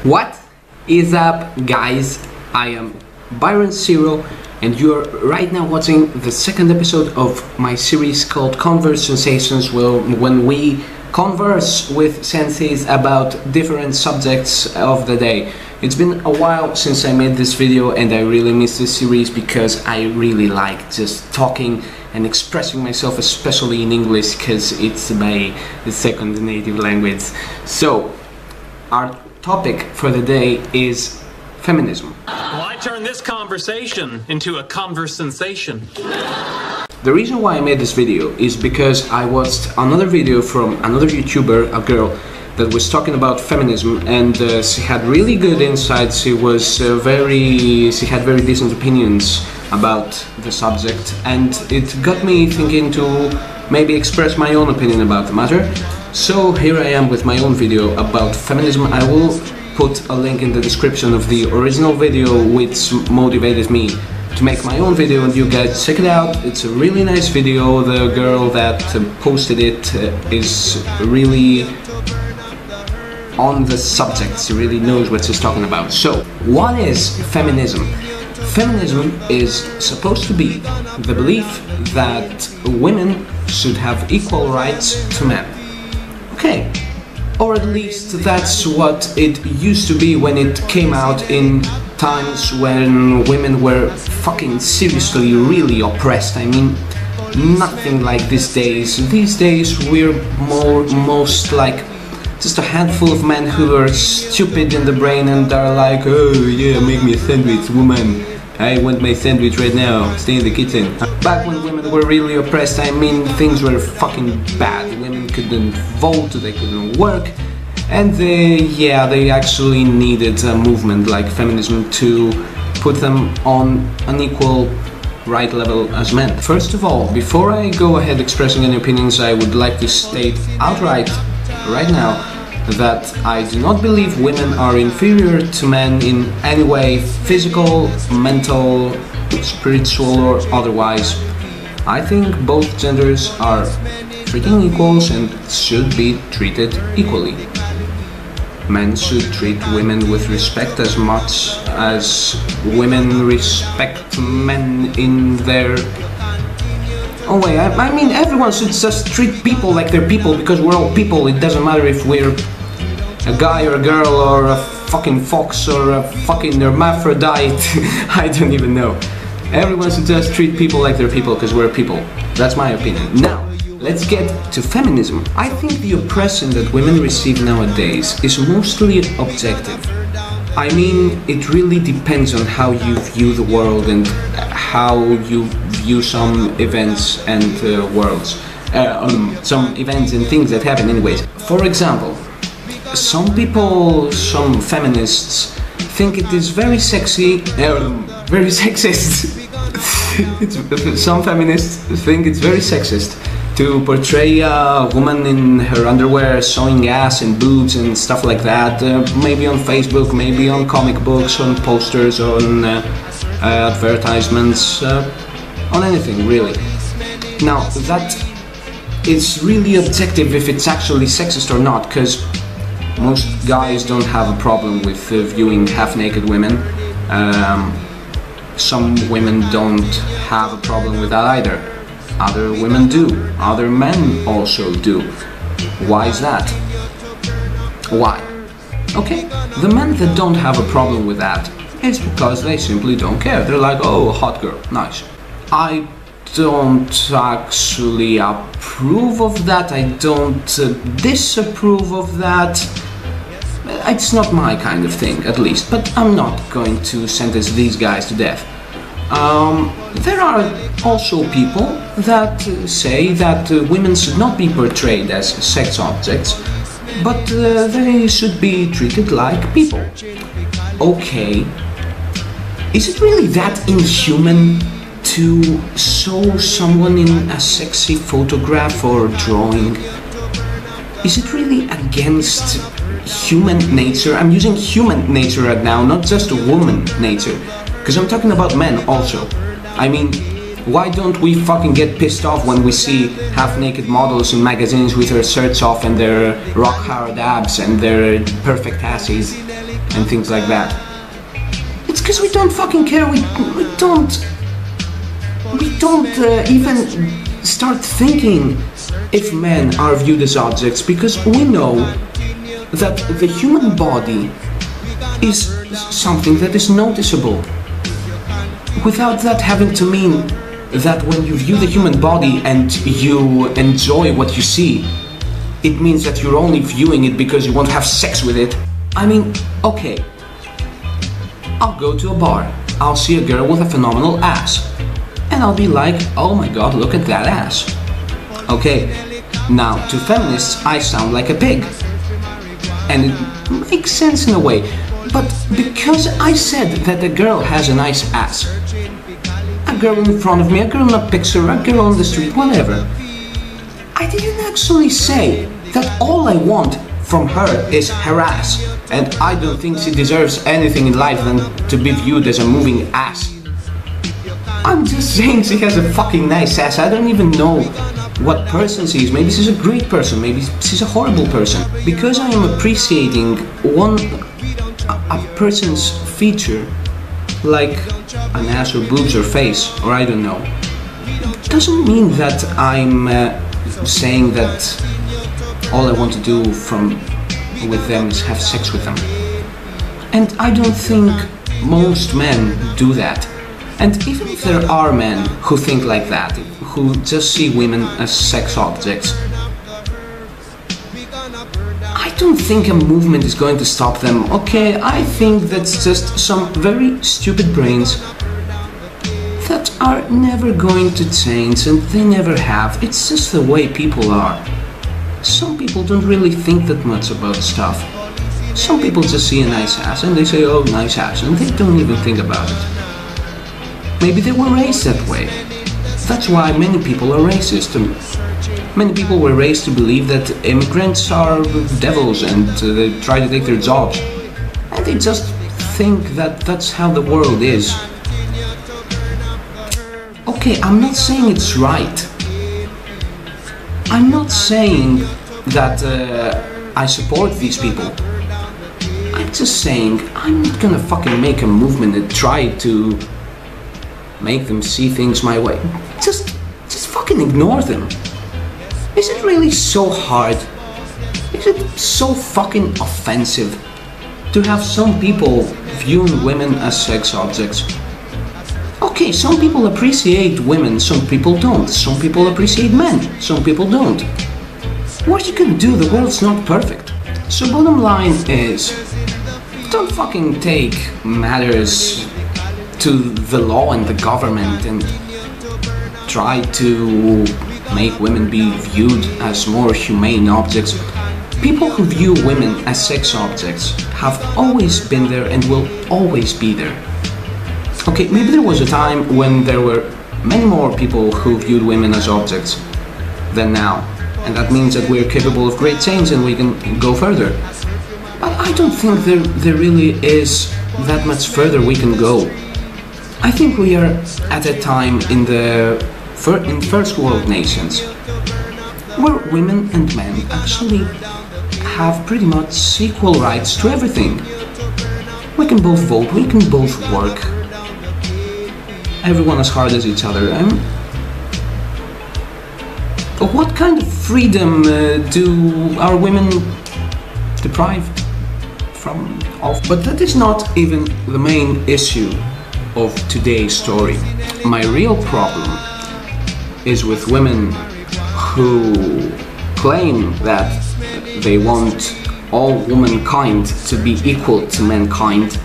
What is up, guys? I am Byron Zero, and you're right now watching the second episode of my series called Conversensations, when we converse with senseis about different subjects of the day. It's been a while since I made this video, and I really miss this series because I really like just talking and expressing myself, especially in English, because it's my second native language. So, our topic for the day is feminism. Why turn this conversation into a conversensation? The reason why I made this video is because I watched another video from another YouTuber, a girl, that was talking about feminism, and she had really good insights. She had very decent opinions about the subject, and it got me thinking to maybe express my own opinion about the matter. So here I am with my own video about feminism. I will put a link in the description of the original video which motivated me to make my own video, and you guys check it out. It's a really nice video. The girl that posted it is really on the subject. She really knows what she's talking about. So, what is feminism? Feminism is supposed to be the belief that women should have equal rights to men. Okay, or at least that's what it used to be when it came out in times when women were fucking seriously really oppressed. I mean, nothing like these days. These days we're most like just a handful of men who are stupid in the brain and are like, oh yeah, make me a sandwich, woman. I want my sandwich right now, stay in the kitchen. Back when women were really oppressed, I mean, things were fucking bad. Women couldn't vote, they couldn't work, and they actually needed a movement like feminism to put them on an equal right level as men. First of all, before I go ahead expressing any opinions, I would like to state outright right now that I do not believe women are inferior to men in any way, physical, mental, spiritual or otherwise. I think both genders are freaking equals and should be treated equally. Men should treat women with respect as much as women respect men in their own way. I mean, everyone should just treat people like they're people, because we're all people. It doesn't matter if we're a guy or a girl or a fucking fox or a fucking hermaphrodite. I don't even know. Everyone should just treat people like they're people, because we're people. That's my opinion. Now, let's get to feminism. I think the oppression that women receive nowadays is mostly objective. I mean, it really depends on how you view the world and how you view some events and some events and things that happen anyways. For example, some feminists think it is very sexy, very sexist. Some feminists think it's very sexist to portray a woman in her underwear showing ass and boobs and stuff like that, maybe on Facebook, maybe on comic books, on posters, on advertisements, on anything really. Now, that is really objective if it's actually sexist or not, because most guys don't have a problem with viewing half-naked women. Some women don't have a problem with that either. Other women do. Other men also do. Why is that? Why? Okay, the men that don't have a problem with that, it's because they simply don't care. They're like, oh, hot girl, nice. I don't actually approve of that. I don't disapprove of that. It's not my kind of thing, at least, but I'm not going to sentence these guys to death. There are also people that say that women should not be portrayed as sex objects, but they should be treated like people. Okay, is it really that inhuman to show someone in a sexy photograph or drawing? Is it really against human nature? I'm using human nature right now, not just woman nature, because I'm talking about men also. I mean, why don't we fucking get pissed off when we see half-naked models in magazines with their shirts off and their rock-hard abs and their perfect asses? and things like that. It's because we don't fucking care. We don't even start thinking if men are viewed as objects, because we know that the human body is something that is noticeable, without that having to mean that when you view the human body and you enjoy what you see, it means that you're only viewing it because you want to have sex with it. I mean, okay, I'll go to a bar, I'll see a girl with a phenomenal ass, and I'll be like, oh my god, look at that ass. Okay, now to feminists I sound like a pig, and it makes sense in a way, but because I said that a girl has a nice ass, a girl in front of me, a girl in a picture, a girl on the street, whatever, I didn't actually say that all I want from her is her ass, and I don't think she deserves anything in life than to be viewed as a moving ass. I'm just saying she has a fucking nice ass. I don't even know what person she is. Maybe she's a great person, maybe she's a horrible person. Because I am appreciating a person's feature, like an ass or boobs or face, or I don't know, doesn't mean that I'm saying that all I want to do with them is have sex with them. And I don't think most men do that. And even if there are men who think like that, who just see women as sex objects, I don't think a movement is going to stop them. Okay, I think that's just some very stupid brains that are never going to change, and they never have. It's just the way people are. Some people don't really think that much about stuff. Some people just see a nice ass and they say, oh, nice ass, and they don't even think about it. Maybe they were raised that way. That's why many people are racist. Many people were raised to believe that immigrants are devils and they try to take their jobs. And they just think that that's how the world is. Okay, I'm not saying it's right. I'm not saying that I support these people. I'm just saying I'm not gonna fucking make a movement and try to make them see things my way. Just fucking ignore them. Is it really so hard? Is it so fucking offensive to have some people viewing women as sex objects? Okay, some people appreciate women, some people don't. Some people appreciate men, some people don't. What you can do, the world's not perfect. So bottom line is, don't fucking take matters to the law and the government and try to make women be viewed as more humane objects. People who view women as sex objects have always been there and will always be there. Okay, maybe there was a time when there were many more people who viewed women as objects than now, and that means that we're capable of great change and we can go further. But I don't think there really is that much further we can go. I think we are at a time in first world nations where women and men actually have pretty much equal rights to everything. We can both vote, we can both work, everyone as hard as each other. What kind of freedom do our women deprive from? But that is not even the main issue of today's story. My real problem is with women who claim that they want all womankind to be equal to mankind,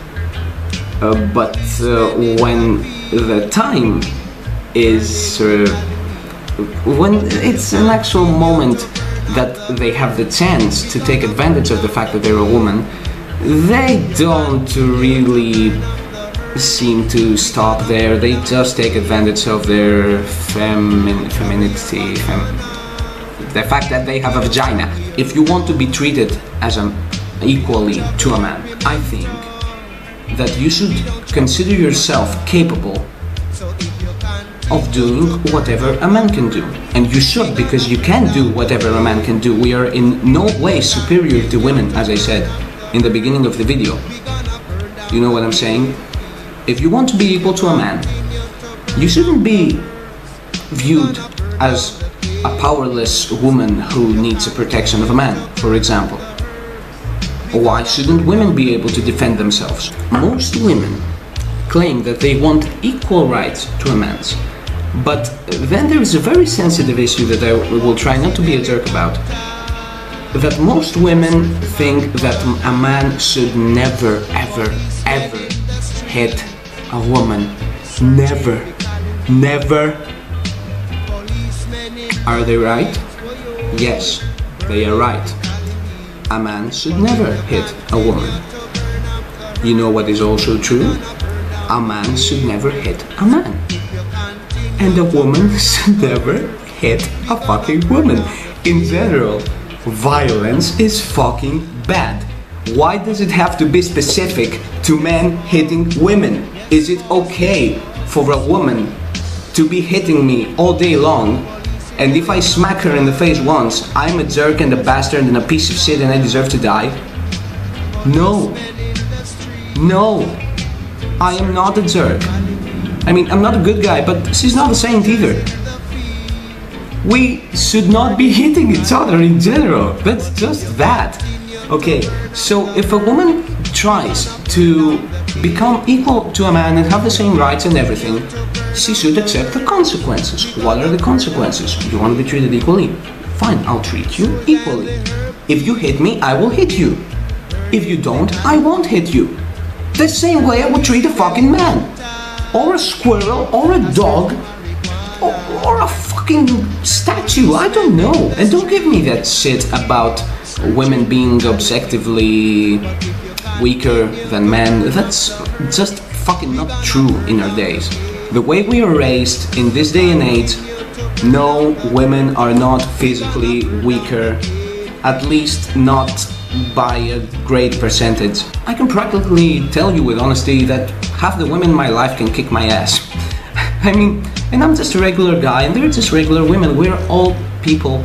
but when the time is when it's an actual moment that they have the chance to take advantage of the fact that they're a woman, they don't really seem to stop there. They just take advantage of their femininity, the fact that they have a vagina. If you want to be treated as equally to a man, I think that you should consider yourself capable of doing whatever a man can do. And you should, because you can do whatever a man can do. We are in no way superior to women, as I said in the beginning of the video. You know what I'm saying? If you want to be equal to a man, you shouldn't be viewed as a powerless woman who needs the protection of a man, for example. Why shouldn't women be able to defend themselves? Most women claim that they want equal rights to a man's. But then there is a very sensitive issue that I will try not to be a jerk about. That most women think that a man should never, ever, ever hit a woman. Never. Never. Are they right? Yes, they are right. A man should never hit a woman. You know what is also true? A man should never hit a man. And a woman should never hit a fucking woman. In general, violence is fucking bad. Why does it have to be specific to men hitting women? Is it okay for a woman to be hitting me all day long, and if I smack her in the face once, I'm a jerk and a bastard and a piece of shit and I deserve to die? No. No. I am not a jerk. I mean, I'm not a good guy, but she's not a saint either. We should not be hitting each other in general. That's just that. Okay, so if a woman tries to become equal to a man and have the same rights and everything, she should accept the consequences. What are the consequences? You want to be treated equally? Fine, I'll treat you equally. If you hit me, I will hit you. If you don't, I won't hit you. The same way I would treat a fucking man. Or a squirrel, or a dog, or a fucking statue, I don't know. And don't give me that shit about women being objectively weaker than men. That's just fucking not true in our days. The way we are raised in this day and age, no, women are not physically weaker, at least not by a great percentage. I can practically tell you with honesty that half the women in my life can kick my ass. I mean, and I'm just a regular guy and they're just regular women. We're all people.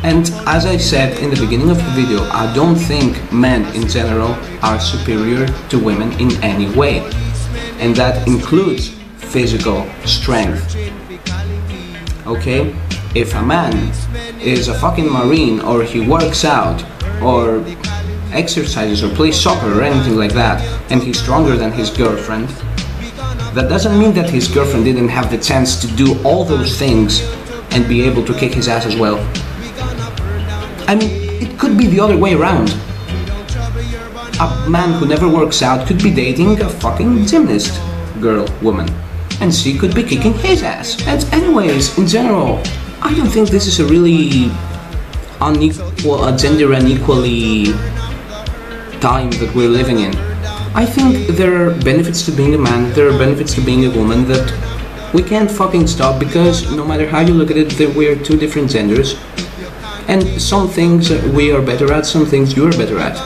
And as I said in the beginning of the video, I don't think men in general are superior to women in any way. And that includes physical strength. Okay? If a man is a fucking marine, or he works out, or exercises, or plays soccer, or anything like that, and he's stronger than his girlfriend, that doesn't mean that his girlfriend didn't have the chance to do all those things and be able to kick his ass as well. I mean, it could be the other way around. A man who never works out could be dating a fucking gymnast girl, woman, and she could be kicking his ass. And anyways, in general, I don't think this is a really gender unequally time that we're living in. I think there are benefits to being a man, there are benefits to being a woman that we can't fucking stop, because no matter how you look at it, we're two different genders. And some things we are better at, some things you are better at.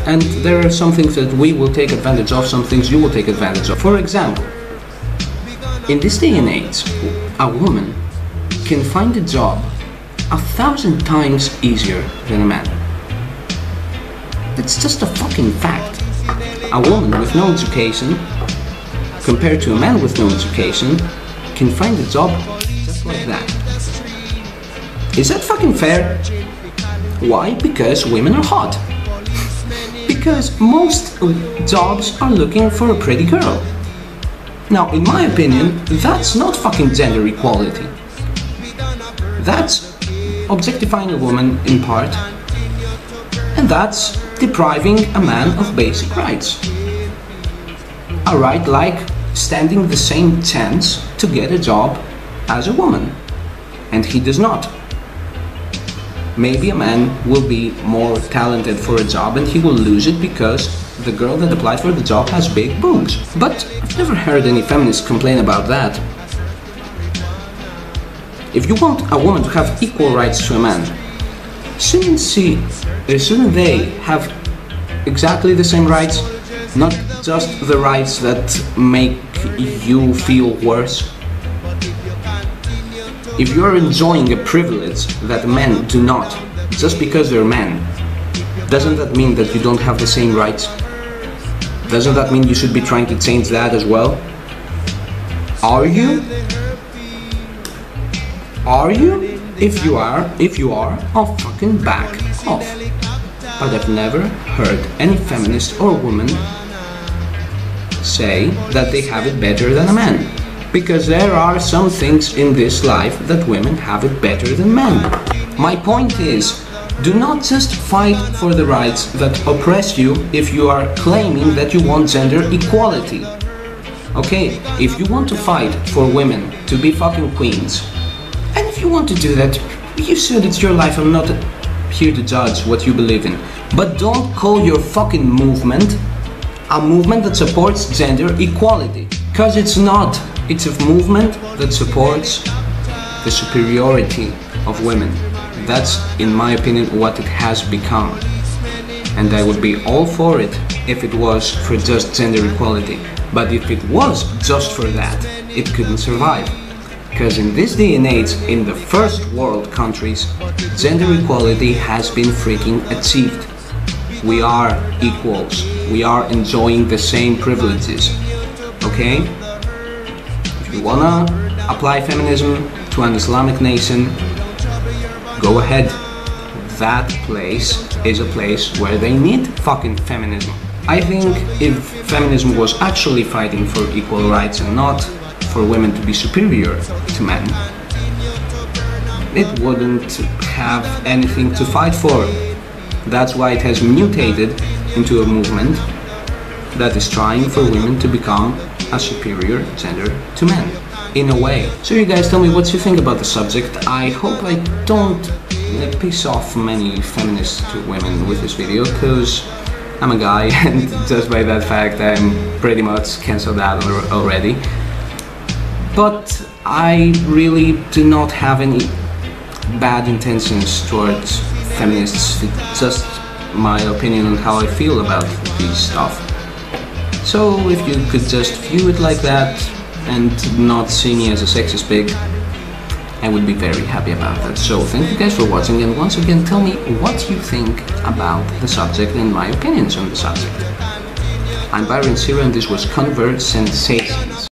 And there are some things that we will take advantage of, some things you will take advantage of. For example, in this day and age, a woman can find a job 1,000 times easier than a man. It's just a fucking fact. A woman with no education, compared to a man with no education, can find a job just like that. Is that fucking fair? Why? Because women are hot. Because most jobs are looking for a pretty girl. Now, in my opinion, that's not fucking gender equality. That's objectifying a woman in part, and that's depriving a man of basic rights. A right like standing the same chance to get a job as a woman, and he does not. Maybe a man will be more talented for a job and he will lose it because the girl that applied for the job has big boobs. But I've never heard any feminists complain about that. If you want a woman to have equal rights to a man, shouldn't they have exactly the same rights? Not just the rights that make you feel worse? If you're enjoying a privilege that men do not, just because they're men, doesn't that mean that you don't have the same rights? Doesn't that mean you should be trying to change that as well? Are you? Are you? If you are, I'll fucking back off. But I've never heard any feminist or woman say that they have it better than a man. Because there are some things in this life that women have it better than men. My point is, do not just fight for the rights that oppress you if you are claiming that you want gender equality. Okay, if you want to fight for women to be fucking queens, and if you want to do that, you should, it's your life, I'm not here to judge what you believe in. But don't call your fucking movement a movement that supports gender equality. Because it's not. It's a movement that supports the superiority of women. That's, in my opinion, what it has become. And I would be all for it if it was for just gender equality. But if it was just for that, it couldn't survive. Because in this day and age, in the first world countries, gender equality has been freaking achieved. We are equals. We are enjoying the same privileges. Okay? If you wanna apply feminism to an Islamic nation, go ahead. That place is a place where they need fucking feminism. I think if feminism was actually fighting for equal rights and not for women to be superior to men, it wouldn't have anything to fight for. That's why it has mutated into a movement that is trying for women to become a superior gender to men, in a way. So you guys tell me what you think about the subject. I hope I don't piss off many feminist women with this video, because I'm a guy and just by that fact I'm pretty much cancelled out already. But I really do not have any bad intentions towards feminists. It's just my opinion on how I feel about this stuff. So if you could just view it like that and not see me as a sexist pig, I would be very happy about that. So thank you guys for watching, and once again tell me what you think about the subject and my opinions on the subject. I'm Byron Sira and this was Conversensations.